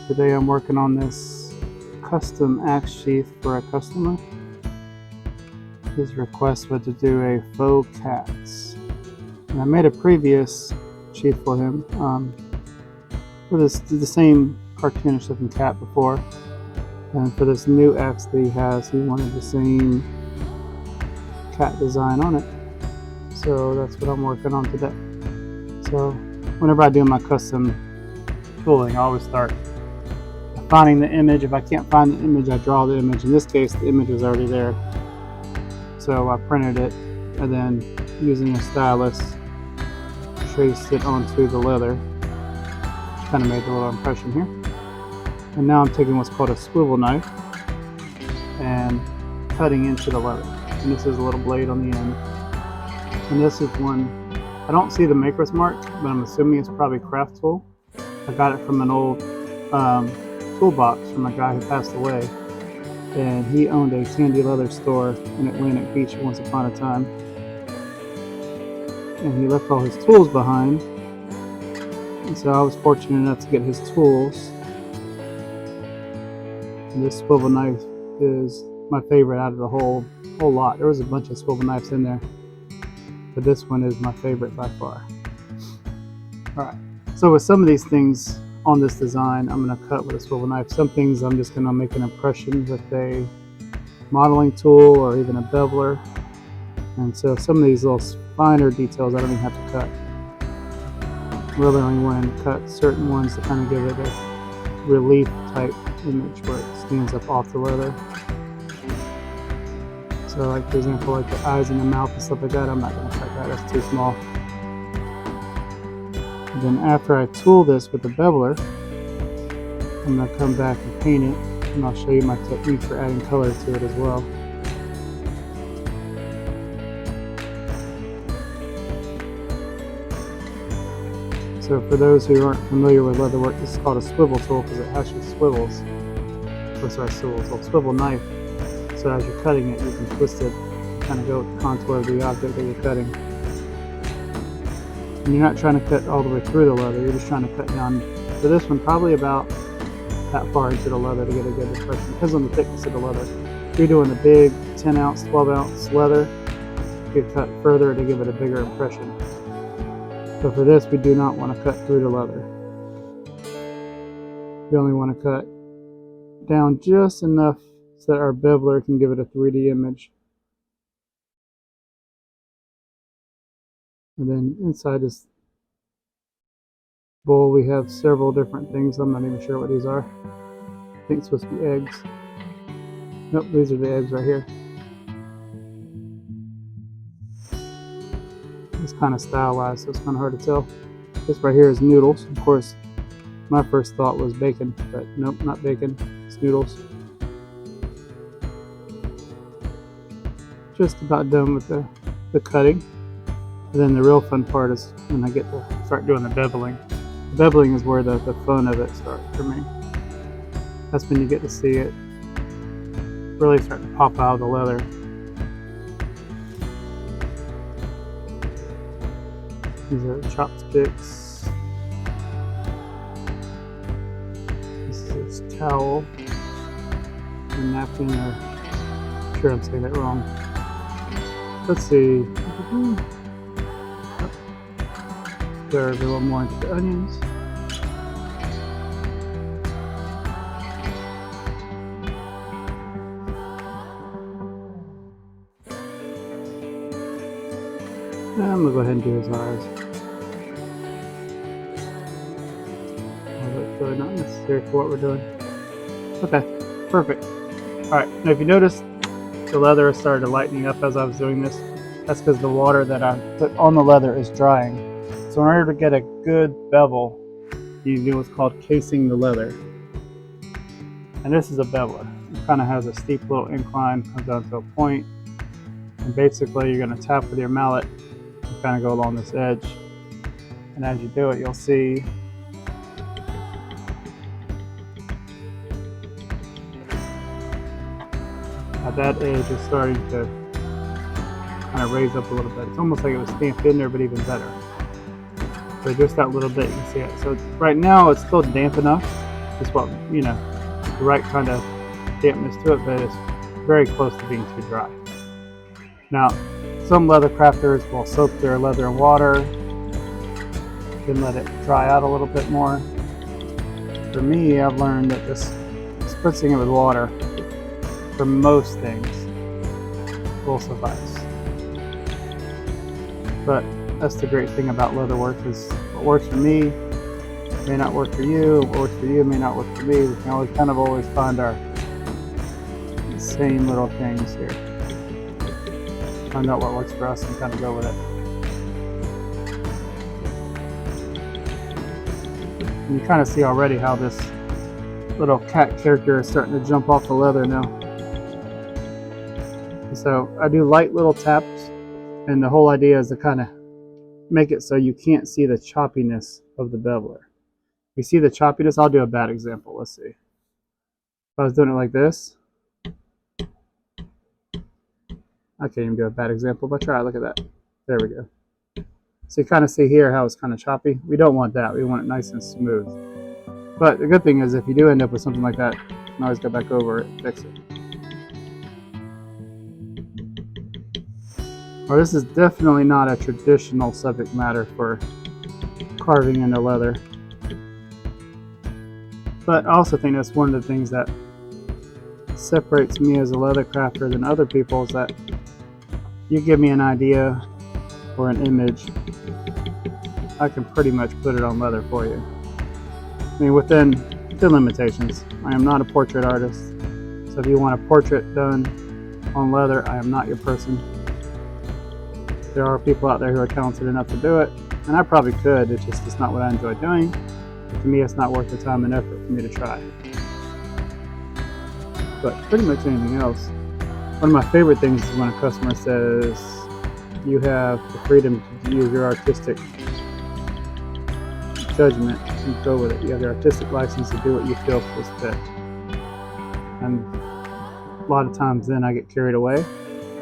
Today I'm working on this custom axe sheath for a customer. His request was to do a faux cats. And I made a previous sheath for him for the same cartoonish looking cat before. And for this new axe that he has, he wanted the same cat design on it. So that's what I'm working on today. So whenever I do my custom tooling, I always start finding the image. If I can't find the image, I draw the image. In this case, the image was already there. So I printed it and then using a stylus, traced it onto the leather. Kind of made a little impression here. And now I'm taking what's called a swivel knife and cutting into the leather. And this is a little blade on the end. And this is one, I don't see the maker's mark, but I'm assuming it's probably craft tool. I got it from an old toolbox from a guy who passed away, and he owned a Tandy leather store in Atlantic Beach once upon a time, and he left all his tools behind, and so I was fortunate enough to get his tools. And this swivel knife is my favorite out of the whole lot. There was a bunch of swivel knives in there, but this one is my favorite by far. Alright, so with some of these things on this design, I'm going to cut with a swivel knife. Some things I'm just going to make an impression with a modeling tool or even a beveler. And so some of these little finer details I don't even have to cut. Really only want to cut certain ones to kind of give it a relief type image where it stands up off the leather. So like for example, like the eyes and the mouth and stuff like that, I'm not going to cut that, that's too small. Then after I tool this with the beveler, I'm going to come back and paint it, and I'll show you my technique for adding color to it as well. So for those who aren't familiar with leatherwork, this is called a swivel tool because it actually swivels. Swivel knife. So as you're cutting it, you can twist it, kind of go with the contour of the object that you're cutting. And you're not trying to cut all the way through the leather, you're just trying to cut down for this one probably about that far into the leather to get a good impression. Depends on the thickness of the leather. If you're doing the big 10 ounce, 12 ounce leather, you can cut further to give it a bigger impression. So for this, we do not want to cut through the leather. We only want to cut down just enough so that our beveler can give it a 3D image. And then inside this bowl we have several different things. I'm not even sure what these are. I think it's supposed to be eggs. Nope, these are the eggs right here. It's kind of stylized, so it's kind of hard to tell. This right here is noodles. Of course, my first thought was bacon, but nope, not bacon. It's noodles. Just about done with the cutting. And then the real fun part is when I get to start doing the beveling. The beveling is where the fun of it starts for me. That's when you get to see it really start to pop out of the leather. These are chopsticks. This is a towel. A napkin, or I'm sure I'm saying that wrong. Let's see. There's a little more into the onions. And I'm gonna go ahead and do his eyes. That's really not necessary for what we're doing. Okay, perfect. Alright, now if you notice, the leather started lightening up as I was doing this. That's because the water that I put on the leather is drying. So in order to get a good bevel, you do what's called casing the leather. And this is a beveler. It kind of has a steep little incline, comes down to a point. And basically you're going to tap with your mallet and kind of go along this edge. And as you do it, you'll see how that edge is starting to kind of raise up a little bit. It's almost like it was stamped in there, but even better. So just that little bit, you can see it. So right now it's still damp enough just what, you know, the right kind of dampness to it, but it's very close to being too dry. Now, some leather crafters will soak their leather in water, then let it dry out a little bit more. For me, I've learned that just spritzing it with water for most things will suffice. But that's the great thing about leather work, is what works for me may not work for you, what works for you may not work for me. We can always find our same little things here. Find out what works for us and kind of go with it. And you kind of see already how this little cat character is starting to jump off the leather now. So I do light little taps, and the whole idea is to kind of make it so you can't see the choppiness of the beveler. You see the choppiness? I'll do a bad example. Let's see. If I was doing it like this, I can't even do a bad example, but try it. Look at that. There we go. So you kind of see here how it's kind of choppy. We don't want that. We want it nice and smooth. But the good thing is, if you do end up with something like that, you can always go back over it and fix it. Well, this is definitely not a traditional subject matter for carving into leather. But I also think that's one of the things that separates me as a leather crafter than other people, is that you give me an idea or an image, I can pretty much put it on leather for you. I mean, within limitations. I am not a portrait artist, so if you want a portrait done on leather, I am not your person. There are people out there who are talented enough to do it, and I probably could. It's not what I enjoy doing. But to me, it's not worth the time and effort for me to try. But pretty much anything else. One of my favorite things is when a customer says, you have the freedom to use your artistic judgment and go with it. You have the artistic license to do what you feel is fit. And a lot of times then I get carried away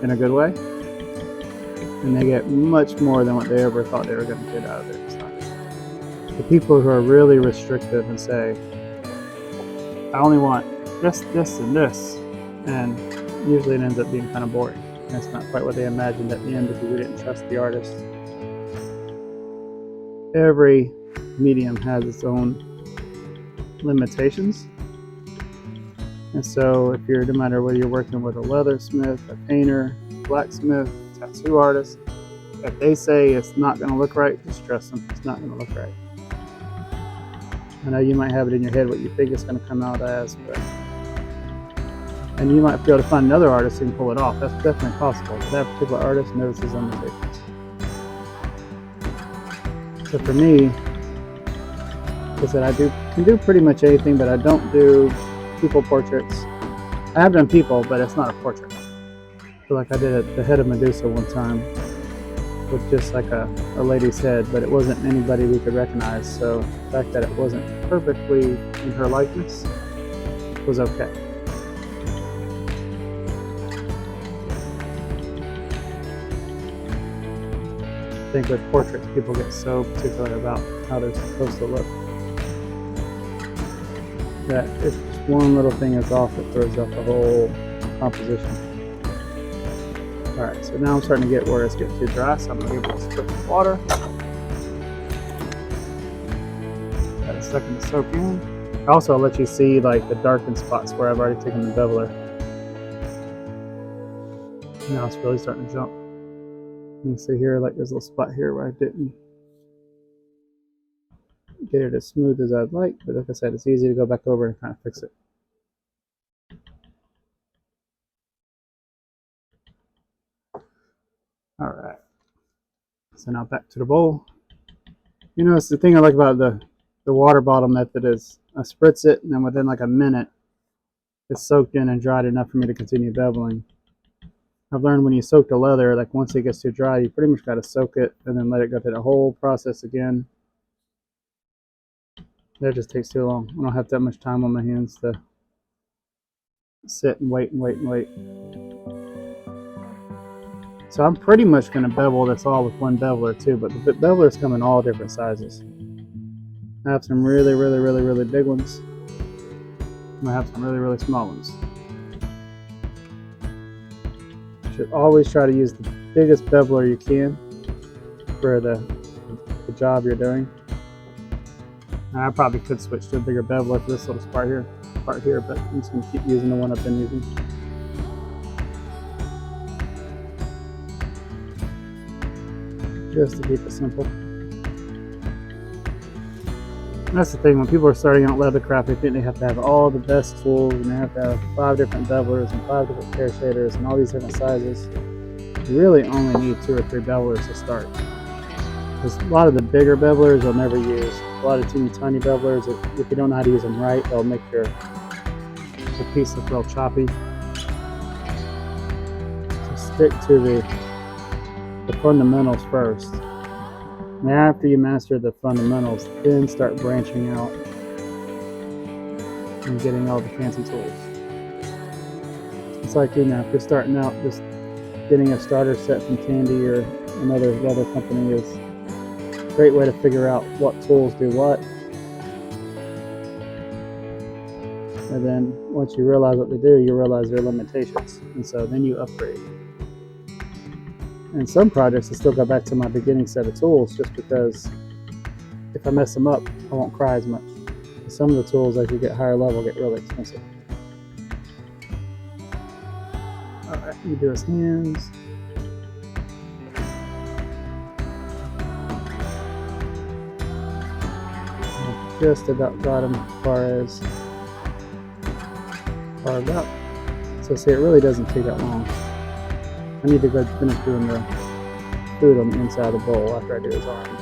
in a good way, and they get much more than what they ever thought they were going to get out of their design. The people who are really restrictive and say, I only want this, this, and this, and usually it ends up being kind of boring. And it's not quite what they imagined at the end because we didn't trust the artist. Every medium has its own limitations. And so if you're, no matter whether you're working with a leathersmith, a painter, blacksmith, tattoo artist, if they say it's not going to look right, just trust them. It's not going to look right. I know you might have it in your head what you think it's going to come out as, but and you might be able to find another artist who can pull it off. That's definitely possible. But that particular artist knows his own limitations. So for me, like I said, I can do pretty much anything, but I don't do people portraits. I have done people, but it's not a portrait. So like I did the head of Medusa one time with just like a lady's head, but it wasn't anybody we could recognize. So the fact that it wasn't perfectly in her likeness was okay. I think with portraits, people get so particular about how they're supposed to look that if just one little thing is off, it throws off the whole composition. Alright, so now I'm starting to get where it's getting too dry, so I'm going to give it a spritz of water. Got a second to soak in. Also, I'll let you see like the darkened spots where I've already taken the beveler. Now it's really starting to jump. You can see here, like there's a little spot here where I didn't get it as smooth as I'd like, but like I said, it's easy to go back over and kind of fix it. Alright, so now back to the bowl. You know, it's the thing I like about the water bottle method is I spritz it, and then within like a minute, it's soaked in and dried enough for me to continue beveling. I've learned when you soak the leather, like once it gets too dry, you pretty much got to soak it and then let it go through the whole process again. That just takes too long. I don't have that much time on my hands to sit and wait and wait and wait. So I'm pretty much going to bevel this all with one beveler too, but the bevelers come in all different sizes. I have some really big ones. I'm gonna have some really, really small ones. You should always try to use the biggest beveler you can for the job you're doing. And I probably could switch to a bigger beveler for this little part here, but I'm just gonna keep using the one I've been using. Just to keep it simple. And that's the thing, when people are starting out leathercraft, they think they have to have all the best tools and they have to have 5 different bevelers and 5 different tear shaders and all these different sizes. You really only need 2 or 3 bevelers to start. Because a lot of the bigger bevelers you'll never use. A lot of teeny tiny bevelers, if you don't know how to use them right, they'll make the piece look real choppy. So stick to the fundamentals first. And after you master the fundamentals, then start branching out and getting all the fancy tools. It's like, if you're starting out, just getting a starter set from Tandy or another leather company is a great way to figure out what tools do what. And then once you realize what they do, you realize their limitations. And so then you upgrade. In some projects, I still go back to my beginning set of tools just because if I mess them up, I won't cry as much. Some of the tools, as you get higher level, get really expensive. Alright, you do his hands. I just about got him as far as carved up. So see, it really doesn't take that long. I need to go finish doing the food on the inside of the bowl after I do his arms.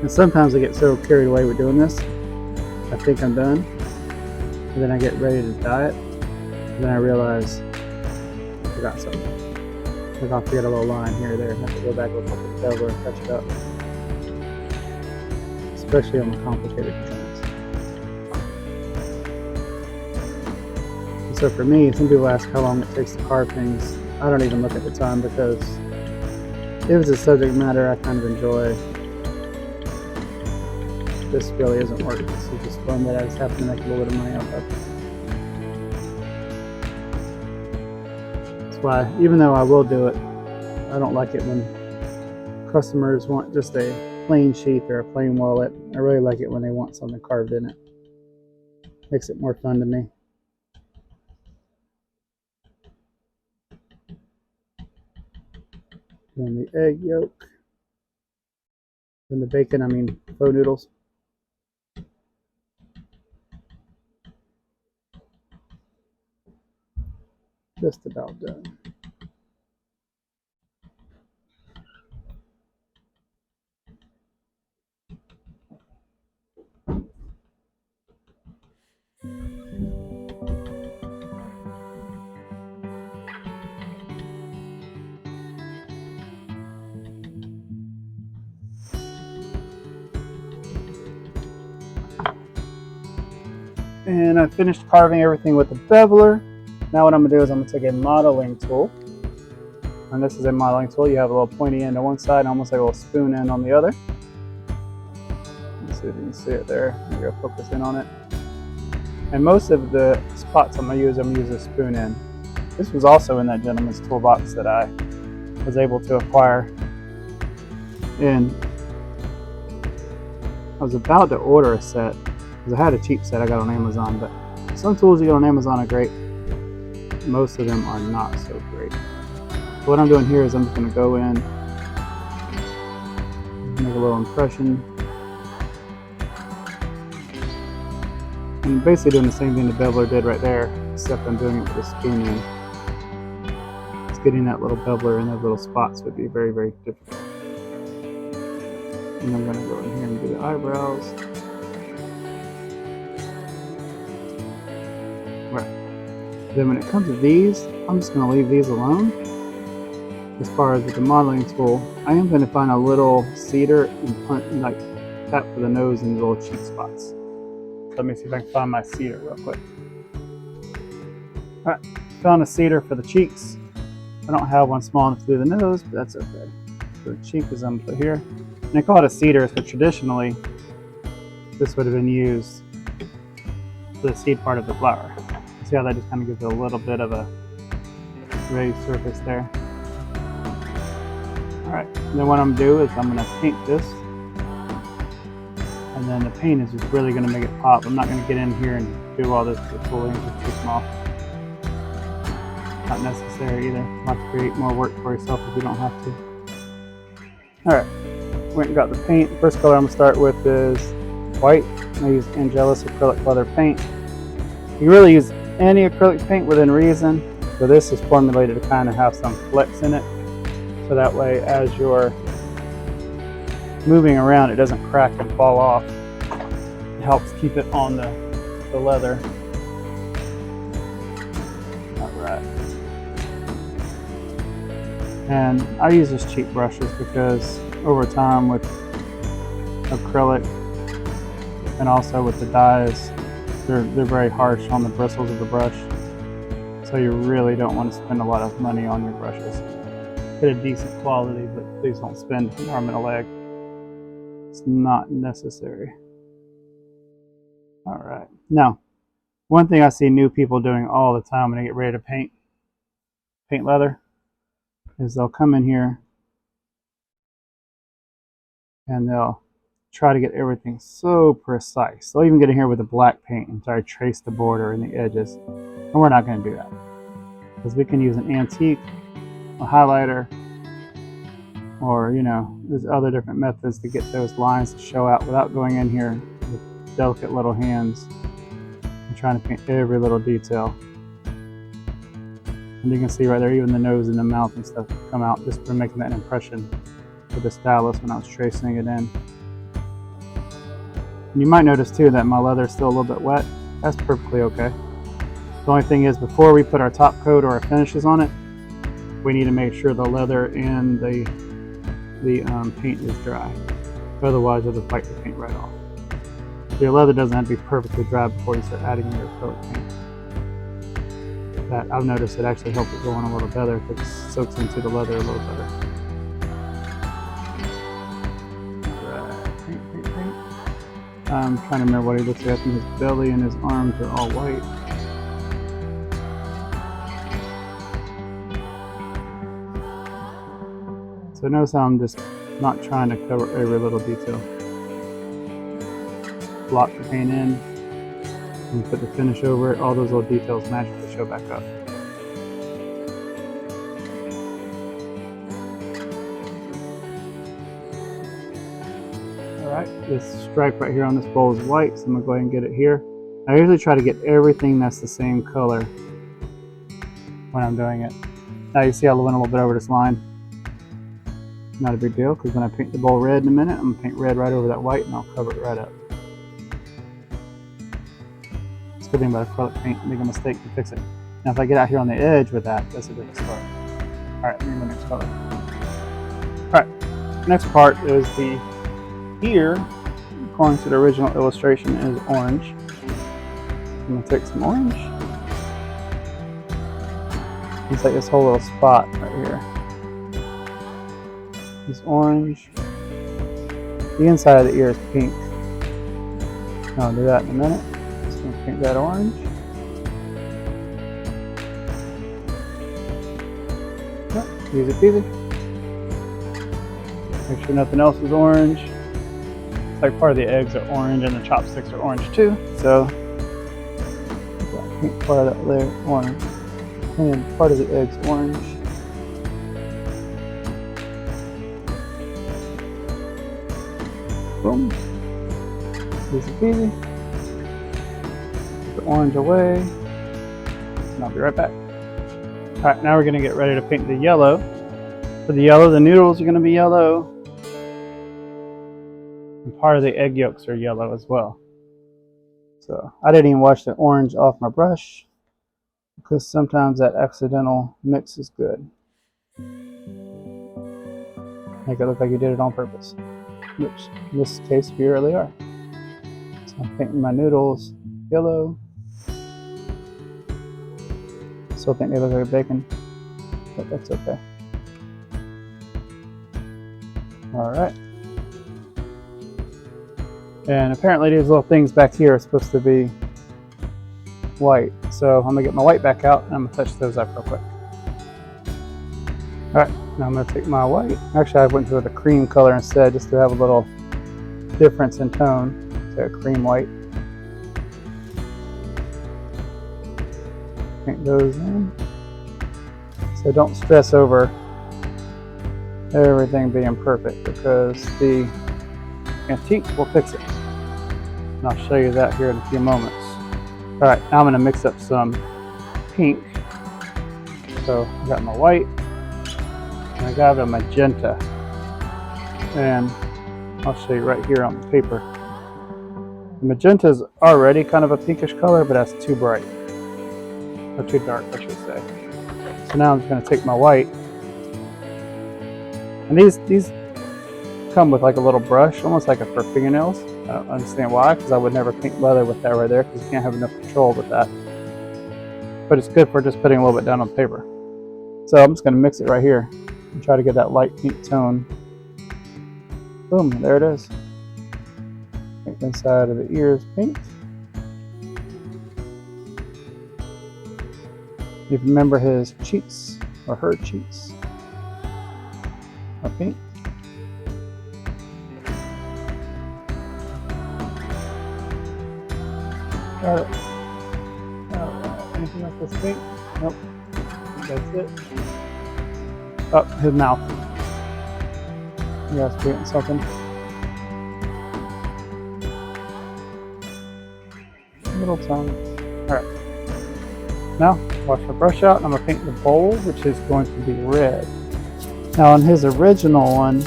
And sometimes I get so carried away with doing this, I think I'm done, and then I get ready to dye it, and then I realize I forgot something. Like I'll forget a little line here or there, and have to go back with the beveler and touch it up. Especially on the complicated designs. So for me, some people ask how long it takes to carve things. I don't even look at the time because if it's a subject matter I kind of enjoy, this really isn't work. This is just fun that I just happen to make a little bit of money off of. That's why, even though I will do it, I don't like it when customers want just a plain sheath or a plain wallet. I really like it when they want something carved in it. Makes it more fun to me. And the egg yolk. And the bacon, I mean faux noodles. Just about done. And I finished carving everything with the beveler. Now what I'm going to do is I'm going to take a modeling tool. And this is a modeling tool. You have a little pointy end on one side and almost like a little spoon end on the other. Let's see if you can see it there. I'm going to focus in on it. And most of the spots I'm going to use a spoon end. This was also in that gentleman's toolbox that I was able to acquire. And I was about to order a set. Because I had a cheap set I got on Amazon, but some tools you get on Amazon are great. Most of them are not so great. So what I'm doing here is I'm just going to go in, make a little impression. I'm basically doing the same thing the beveler did right there, except I'm doing it with the spoon end. Just getting that little beveler in those little spots would be very, very difficult. And I'm going to go in here and do the eyebrows. Then when it comes to these, I'm just going to leave these alone. As far as with the modeling tool, I am going to find a little cedar and like tap for the nose and the little cheek spots. Let me see if I can find my cedar real quick. Alright, found a cedar for the cheeks. I don't have one small enough to do the nose, but that's okay. So the cheek is I'm going to put here. And I call it a cedar because traditionally this would have been used the seed part of the flower. See how that just kind of gives it a little bit of a raised surface there. Alright, then what I'm going to do is I'm going to paint this. And then the paint is just really going to make it pop. I'm not going to get in here and do all this tooling, it's too small. Not necessary either. You have to create more work for yourself if you don't have to. Alright, went and got the paint. The first color I'm going to start with is white. I use Angelus acrylic leather paint. You can really use any acrylic paint within reason, but this is formulated to kind of have some flex in it, so that way as you're moving around it doesn't crack and fall off. It helps keep it on the leather. Alright. And I use just cheap brushes because over time with acrylic and also with the dyes, they're very harsh on the bristles of the brush. So you really don't want to spend a lot of money on your brushes. Get a decent quality, but please don't spend an arm and a leg. It's not necessary. Alright. Now, one thing I see new people doing all the time when they get ready to paint leather is they'll come in here and they'll try to get everything so precise. They'll even get in here with the black paint and try to trace the border and the edges. And we're not going to do that, because we can use an antique, a highlighter, or there's other different methods to get those lines to show out without going in here with delicate little hands and trying to paint every little detail. And you can see right there, even the nose and the mouth and stuff come out just for making that impression with the stylus when I was tracing it in. And you might notice too that my leather is still a little bit wet. That's perfectly okay. The only thing is, before we put our top coat or our finishes on it, we need to make sure the leather and the paint is dry. Otherwise, it'll fight the paint right off. So your leather doesn't have to be perfectly dry before you start adding your acrylic paint. That I've noticed it actually helps it go on a little better if it soaks into the leather a little better. Paint. I'm trying to remember what he looks like. I think his belly and his arms are all white. So notice how I'm just not trying to cover every little detail. Block the paint in and put the finish over it. All those little details magically show back up. Alright, this stripe right here on this bowl is white, so I'm going to go ahead and get it here. I usually try to get everything that's the same color when I'm doing it. Now you see I went a little bit over this line. Not a big deal, because when I paint the bowl red in a minute, I'm going to paint red right over that white and I'll cover it right up. It's a good thing about acrylic paint, make a mistake to fix it. Now if I get out here on the edge with that, that's a different story. Alright, let me go next color. Alright, next part is the ear, according to the original illustration, is orange. I'm going to take some orange. It's like this whole little spot right here. This orange. The inside of the ear is pink. I'll do that in a minute. Just going to paint that orange. Yep, easy peasy. Make sure nothing else is orange. It's like part of the eggs are orange and the chopsticks are orange too. So paint part of that layer orange. And part of the eggs orange. Boom. Easy peasy. Put the orange away. And I'll be right back. Alright, now we're going to get ready to paint the yellow. For the yellow, the noodles are going to be yellow. And part of the egg yolks are yellow as well. So I didn't even wash the orange off my brush, because sometimes that accidental mix is good. Make it look like you did it on purpose. Which in this case we really are. So I'm painting my noodles yellow. Still think they look like bacon, but that's okay. Alright. And apparently these little things back here are supposed to be white. So I'm gonna get my white back out and I'm gonna touch those up real quick. All right, now I'm gonna take my white. Actually, I went to the cream color instead just to have a little difference in tone. So cream white. Paint those in. So don't stress over everything being perfect because the antique will fix it. And I'll show you that here in a few moments. All right, now I'm gonna mix up some pink. So I got my white and I got a magenta. And I'll show you right here on the paper. The magenta is already kind of a pinkish color, but that's too bright. Or too dark, I should say. So now I'm just gonna take my white. And these come with like a little brush, almost like for fingernails. I don't understand why, because I would never paint leather with that right there, because you can't have enough control with that. But it's good for just putting a little bit down on paper. So I'm just going to mix it right here and try to get that light pink tone. Boom, there it is. Make the inside of the ears pink. If you remember his cheeks, or her cheeks, are pink. Got it. Alright, anything else that's pink? Nope. That's it. Oh, his mouth. You guys painting something. Little tongue. Alright. Now, wash my brush out and I'm going to paint the bowl, which is going to be red. Now on his original one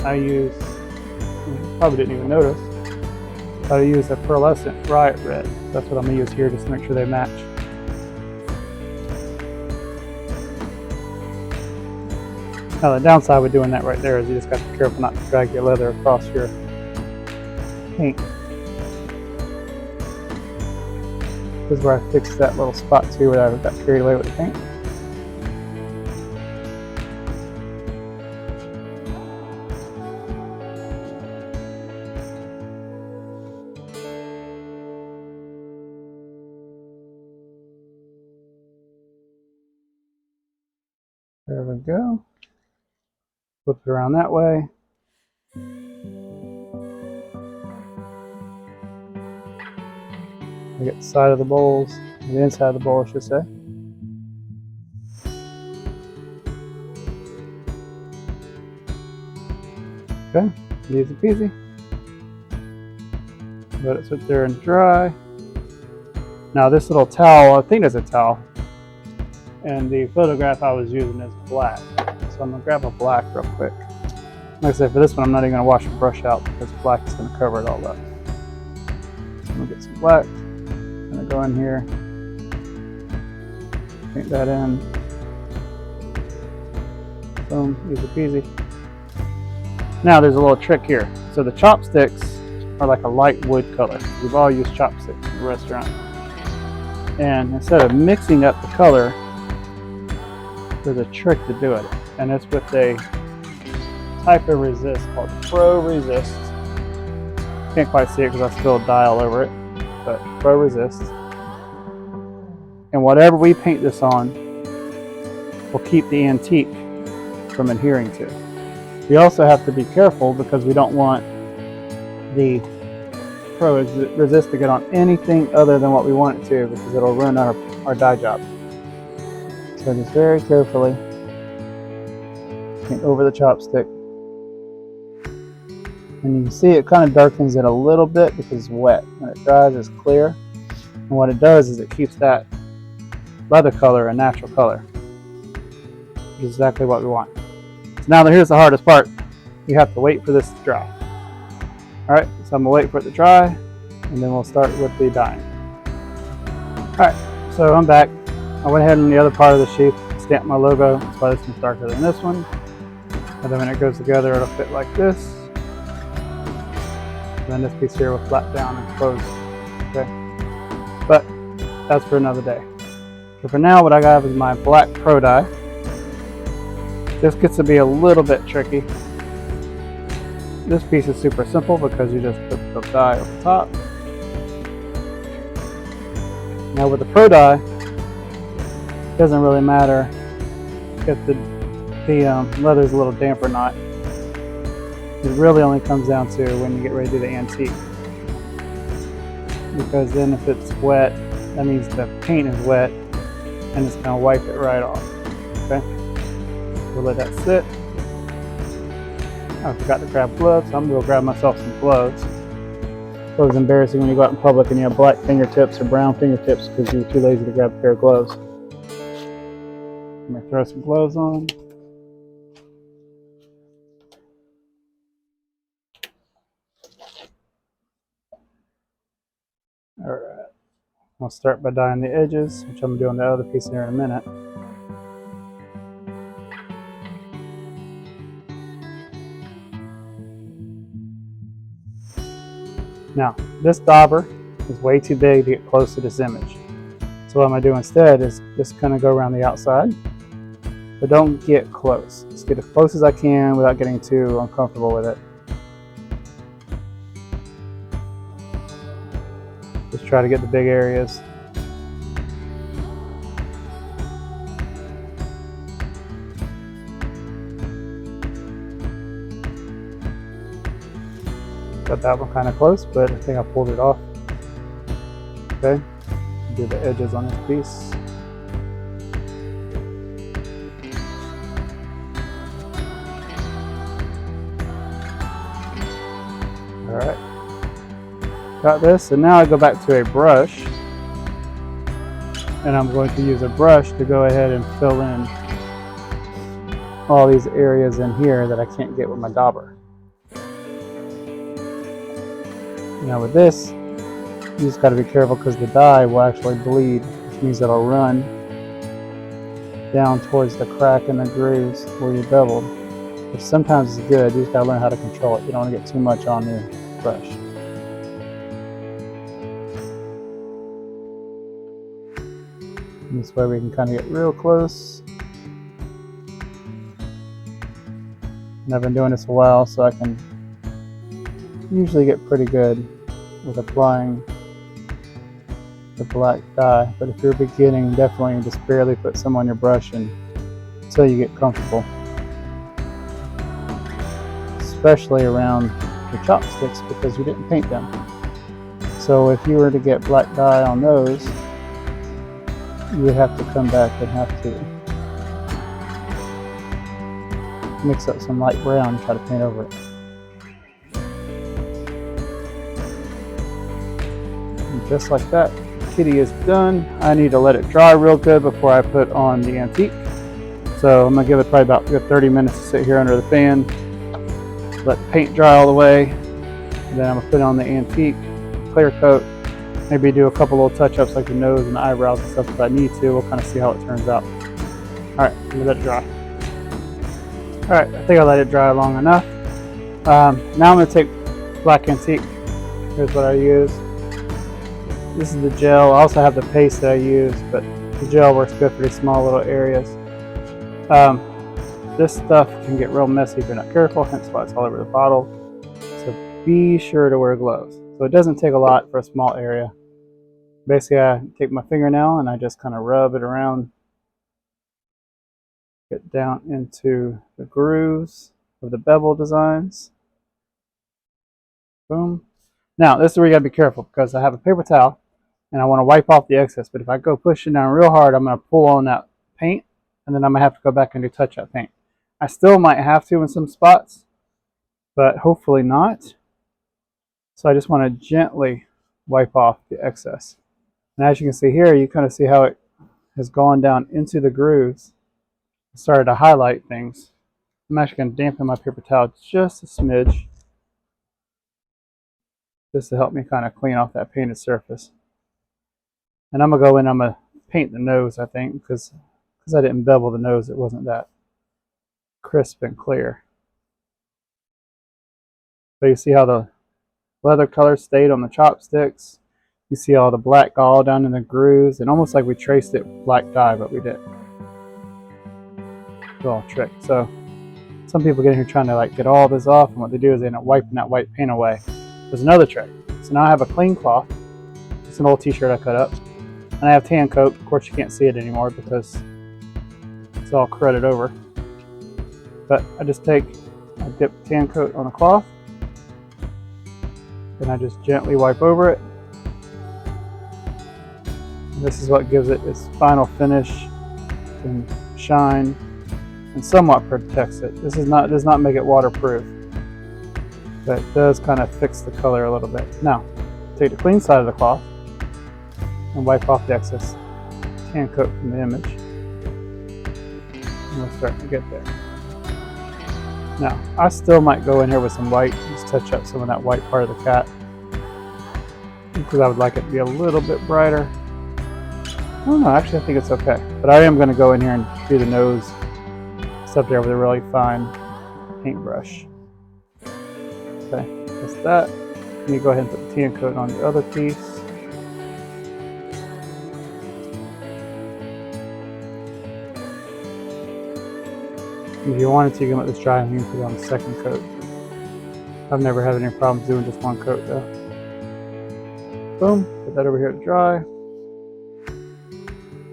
I used, you probably didn't even notice, I used a pearlescent riot red. That's what I'm going to use here just to make sure they match. Now the downside with doing that right there is you just got to be careful not to drag your leather across your paint. This is where I fixed that little spot too where I got carried away with the paint. There we go. Flip it around that way. I get the side of the bowls, the inside of the bowl I should say. Okay, easy peasy. Let it sit there and dry. Now this little towel, I think it's a towel, and the photograph I was using is black. So I'm gonna grab a black real quick. Like I said, for this one I'm not even gonna wash the brush out because black is gonna cover it all up. So I'm gonna get some black. I'm gonna go in here, paint that in. Boom, easy peasy. Now there's a little trick here. So the chopsticks are like a light wood color. We've all used chopsticks in the restaurant. And instead of mixing up the color, there's a trick to do it. And it's with a type of resist called Pro Resist. Can't quite see it because I spilled dye all over it, but Pro Resist. And whatever we paint this on will keep the antique from adhering to. We also have to be careful because we don't want the Pro Resist to get on anything other than what we want it to, because it'll ruin our dye job. So just very carefully paint over the chopstick. And you can see it kind of darkens it a little bit because it's wet. When it dries, it's clear. And what it does is it keeps that leather color a natural color, which is exactly what we want. So now here's the hardest part. You have to wait for this to dry. Alright, so I'm going to wait for it to dry, and then we'll start with the dyeing. Alright, so I'm back. I went ahead on the other part of the sheath, stamped my logo. That's why this one's darker than this one. And then when it goes together, it'll fit like this. And then this piece here will flat down and close. Okay, but that's for another day. So for now, what I got is my black Pro dye. This gets to be a little bit tricky. This piece is super simple because you just put the dye over top, Now with the Pro Dye, it doesn't really matter if the leather's a little damp or not. It really only comes down to when you get ready to do the antique. Because then if it's wet, that means the paint is wet and it's gonna wipe it right off. Okay? We'll let that sit. I forgot to grab gloves, so I'm gonna go grab myself some gloves. It's always embarrassing when you go out in public and you have black fingertips or brown fingertips because you're too lazy to grab a pair of gloves. I'm gonna throw some gloves on. Alright, I'll start by dyeing the edges, which I'm doing the other piece here in a minute. Now, this dauber is way too big to get close to this image. So what I'm going to do instead is just kind of go around the outside, but don't get close. Just get as close as I can without getting too uncomfortable with it. Just try to get the big areas. Got that one kind of close, but I think I pulled it off. Okay, do the edges on this piece. All right, got this, and now I go back to a brush, and I'm going to use a brush to go ahead and fill in all these areas in here that I can't get with my dauber. Now with this, you just got to be careful because the dye will actually bleed, which means it'll run down towards the crack in the grooves where you beveled, which sometimes is good. You just got to learn how to control it. You don't want to get too much on your brush. And this way we can kind of get real close. And I've been doing this a while, so I can usually get pretty good with applying the black dye, but if you're beginning, definitely just barely put some on your brush until you get comfortable, especially around the chopsticks because you didn't paint them. So if you were to get black dye on those, you would have to come back and have to mix up some light brown and try to paint over it. Just like that, kitty is done. I need to let it dry real good before I put on the antique. So I'm gonna give it probably about 30 minutes to sit here under the fan, let the paint dry all the way, and then I'm gonna put on the antique, clear coat, maybe do a couple little touch-ups like the nose and the eyebrows and stuff if I need to. We'll kind of see how it turns out. All right, I'm gonna let it dry. All right, I think I let it dry long enough. Now I'm gonna take black antique. Here's what I use. This is the gel. I also have the paste that I use, but the gel works good for these small little areas. This stuff can get real messy if you're not careful, hence why it's all over the bottle. So be sure to wear gloves. So it doesn't take a lot for a small area. Basically, I take my fingernail and I just kind of rub it around, get down into the grooves of the bevel designs. Boom. Now, this is where you gotta be careful because I have a paper towel and I want to wipe off the excess, but if I go pushing down real hard, I'm going to pull on that paint, and then I'm going to have to go back and do touch-up paint. I still might have to in some spots, but hopefully not. So I just want to gently wipe off the excess. And as you can see here, you kind of see how it has gone down into the grooves and started to highlight things. I'm actually going to dampen my paper towel just a smidge, just to help me kind of clean off that painted surface. And I'm going to go in, I'm going to paint the nose, I think, because I didn't bevel the nose, it wasn't that crisp and clear. So you see how the leather color stayed on the chopsticks. You see all the black all down in the grooves, and almost like we traced it with black dye, but we didn't. It's all a trick. So some people get in here trying to like get all this off, and what they do is they end up wiping that white paint away. There's another trick. So now I have a clean cloth. It's an old t-shirt I cut up. And I have tan coat. Of course, you can't see it anymore because it's all cruded over. But I dip tan coat on a cloth, and I just gently wipe over it. And this is what gives it its final finish and shine, and somewhat protects it. This does not make it waterproof, but it does kind of fix the color a little bit. Now, take the clean side of the cloth and wipe off the excess tan coat from the image. And we're starting to get there. Now, I still might go in here with some white, just touch up some of that white part of the cat, because I would like it to be a little bit brighter. I don't know, actually I think it's okay. But I am going to go in here and do the nose up there with a really fine paintbrush. Okay, that's that. Let me go ahead and put the tan coat on the other piece. If you wanted to, you can let this dry and you can put it on the second coat. I've never had any problems doing just one coat though. Boom, put that over here to dry.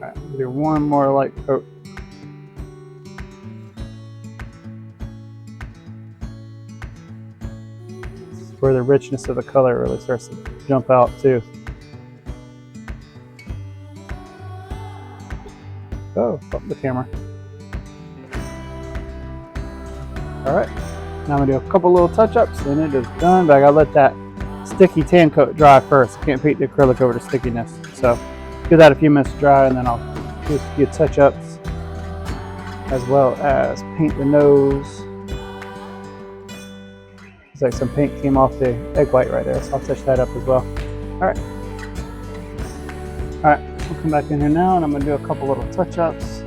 Alright, we'll do one more light coat. This is where the richness of the color really starts to jump out too. Oh, bump the camera. Alright, now I'm going to do a couple little touch-ups and it is done, but I gotta let that sticky tan coat dry first. I can't paint the acrylic over the stickiness. So give that a few minutes to dry, and then I'll do a few touch-ups as well as paint the nose. Looks like some paint came off the egg white right there, so I'll touch that up as well. Alright, we'll come back in here now and I'm going to do a couple little touch-ups.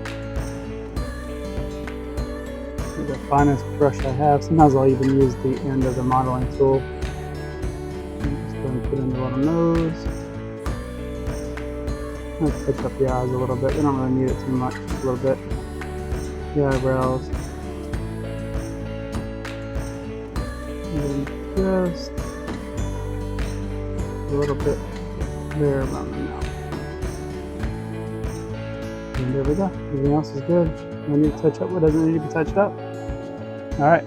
The finest brush I have. Sometimes I'll even use the end of the modeling tool. I'm just going to put in the little nose. Let's touch up the eyes a little bit. We don't really need it too much, just a little bit. The eyebrows. And then just a little bit there around the mouth. And there we go. Everything else is good. I need to touch up what doesn't need to be touched up. Alright,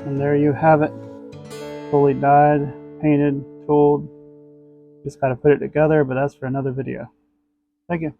and there you have it. Fully dyed, painted, tooled. Just gotta put it together, but that's for another video. Thank you.